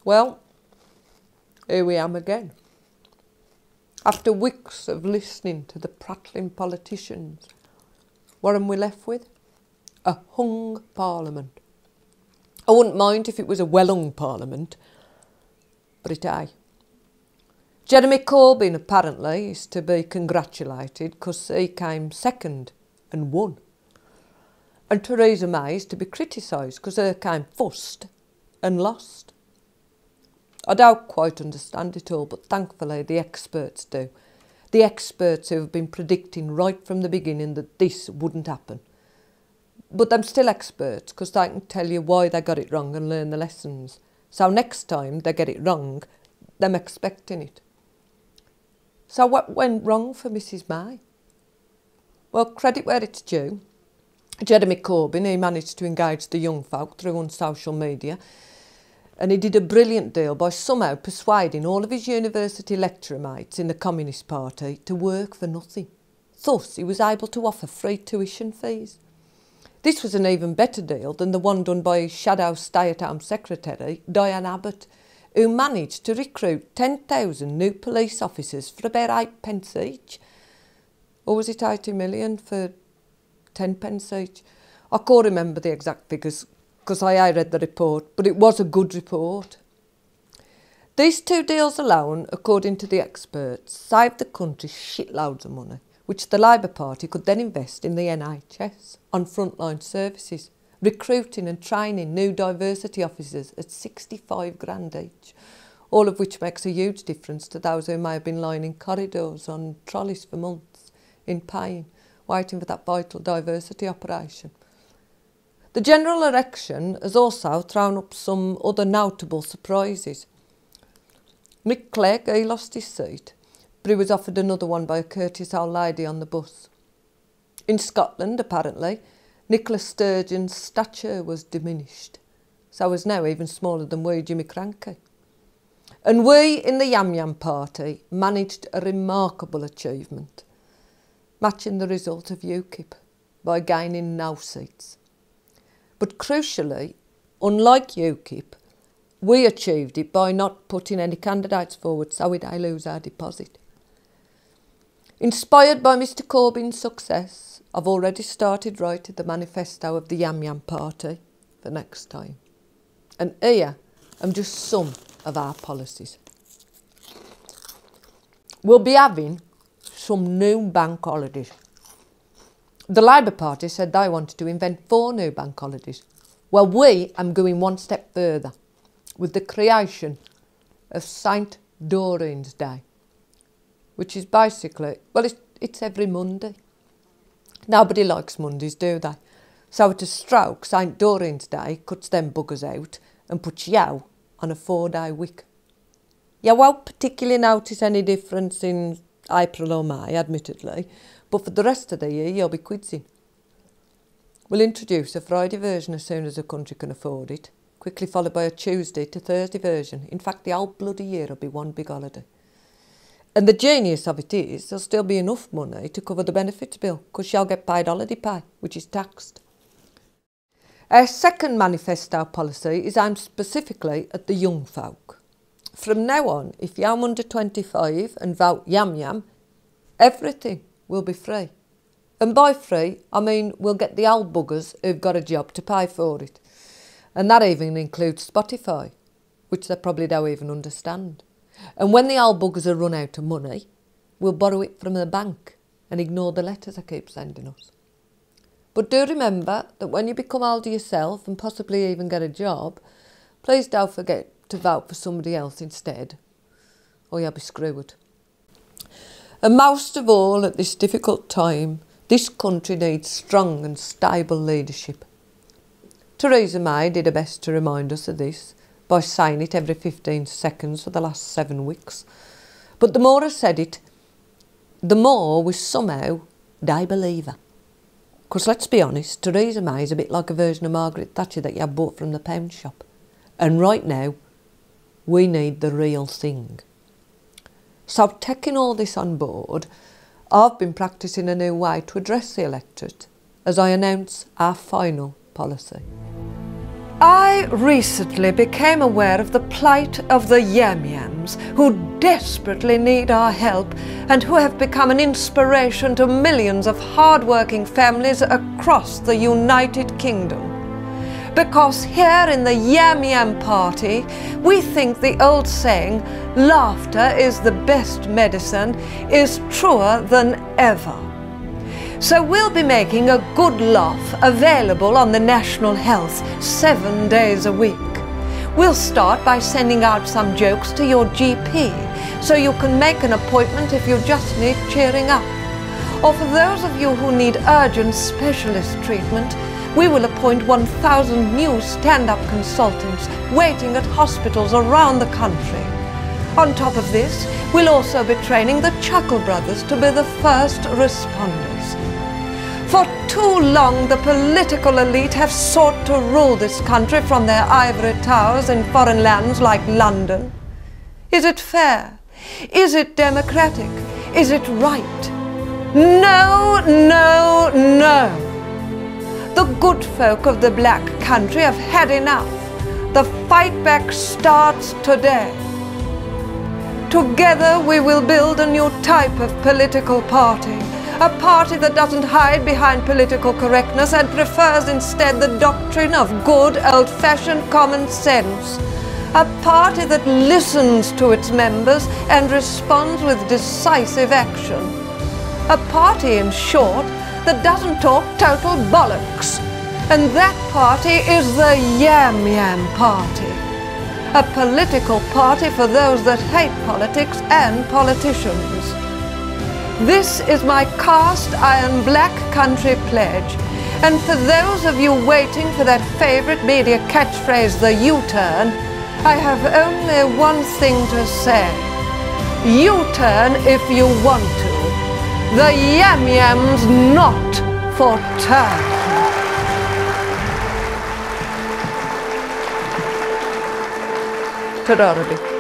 Well, here we am again. After weeks of listening to the prattling politicians, what am we left with? A hung parliament. I wouldn't mind if it was a well-hung parliament, but it ain't. Jeremy Corbyn apparently is to be congratulated because he came second and won. And Theresa May is to be criticised because they came first and lost. I don't quite understand it all, but thankfully the experts do. The experts who have been predicting right from the beginning that this wouldn't happen. But they're still experts because they can tell you why they got it wrong and learn the lessons. So next time they get it wrong, they're expecting it. So what went wrong for Mrs May? Well, credit where it's due. Jeremy Corbyn, he managed to engage the young folk through on social media, and he did a brilliant deal by somehow persuading all of his university lecturer mates in the Communist Party to work for nothing. Thus, he was able to offer free tuition fees. This was an even better deal than the one done by his shadow stay-at-home secretary, Diane Abbott, who managed to recruit 10,000 new police officers for about 8p each. Or was it 80 million for 10p each? I can't remember the exact figures because I read the report, but it was a good report. These two deals alone, according to the experts, saved the country shitloads of money, which the Labour Party could then invest in the NHS, on frontline services, recruiting and training new diversity officers at 65 grand each, all of which makes a huge difference to those who may have been lying in corridors on trolleys for months, in pain, waiting for that vital diversity operation. The general election has also thrown up some other notable surprises. Nick Clegg, he lost his seat, but he was offered another one by a courteous old lady on the bus. In Scotland, apparently, Nicola Sturgeon's stature was diminished, so was now even smaller than we, Jimmy Cranky. And we in the Yam-Yam party managed a remarkable achievement, matching the result of UKIP by gaining no seats. But crucially, unlike UKIP, we achieved it by not putting any candidates forward so we'd lose our deposit. Inspired by Mr Corbyn's success, I've already started writing the manifesto of the Yam-Yam party for next time. And here are just some of our policies. We'll be having some new bank holidays. The Labour Party said they wanted to invent 4 new bank holidays. Well, we are going one step further with the creation of St Doreen's Day, which is basically, well, it's every Monday. Nobody likes Mondays, do they? So to stroke St Doreen's Day cuts them buggers out and puts you on a 4-day week. You won't particularly notice any difference in April or May, admittedly, but for the rest of the year you'll be quidsing. We'll introduce a Friday version as soon as the country can afford it, quickly followed by a Tuesday to Thursday version. In fact, the whole bloody year will be one big holiday. And the genius of it is there'll still be enough money to cover the benefits bill because you'll get paid holiday pay, which is taxed. Our second manifesto policy is aimed specifically at the young folk. From now on, if you're under 25 and vote Yam-Yam, everything will be free. And by free, I mean we'll get the old buggers who've got a job to pay for it. And that even includes Spotify, which they probably don't even understand. And when the old buggers are run out of money, we'll borrow it from the bank and ignore the letters they keep sending us. But do remember that when you become older yourself and possibly even get a job, please don't forget to vote for somebody else instead, or you'll be screwed. And most of all, at this difficult time, this country needs strong and stable leadership. Theresa May did her best to remind us of this by saying it every 15 seconds for the last 7 weeks. But the more I said it, the more we somehow die believer. Because let's be honest, Theresa May is a bit like a version of Margaret Thatcher that you have bought from the pound shop. And right now, we need the real thing. So taking all this on board, I've been practising a new way to address the electorate as I announce our final policy. I recently became aware of the plight of the Yam-Yams, who desperately need our help and who have become an inspiration to millions of hard-working families across the United Kingdom. Because here in the Yam-Yam party, we think the old saying, laughter is the best medicine, is truer than ever. So we'll be making a good laugh available on the National Health 7 days a week. We'll start by sending out some jokes to your GP, so you can make an appointment if you just need cheering up. Or for those of you who need urgent specialist treatment, we will appoint 1,000 new stand-up consultants waiting at hospitals around the country. On top of this, we'll also be training the Chuckle Brothers to be the first responders. For too long, the political elite have sought to rule this country from their ivory towers in foreign lands like London. Is it fair? Is it democratic? Is it right? No, no, no. The good folk of the black country have had enough. The fight back starts today. Together we will build a new type of political party. A party that doesn't hide behind political correctness and prefers instead the doctrine of good old-fashioned common sense. A party that listens to its members and responds with decisive action. A party, in short, that doesn't talk total bollocks. And that party is the Yam-Yam Party. A political party for those that hate politics and politicians. This is my cast iron black country pledge. And for those of you waiting for that favorite media catchphrase, the U-turn, I have only one thing to say. U-turn if you want to. The Yam-Yam's not for turn. Ta-da,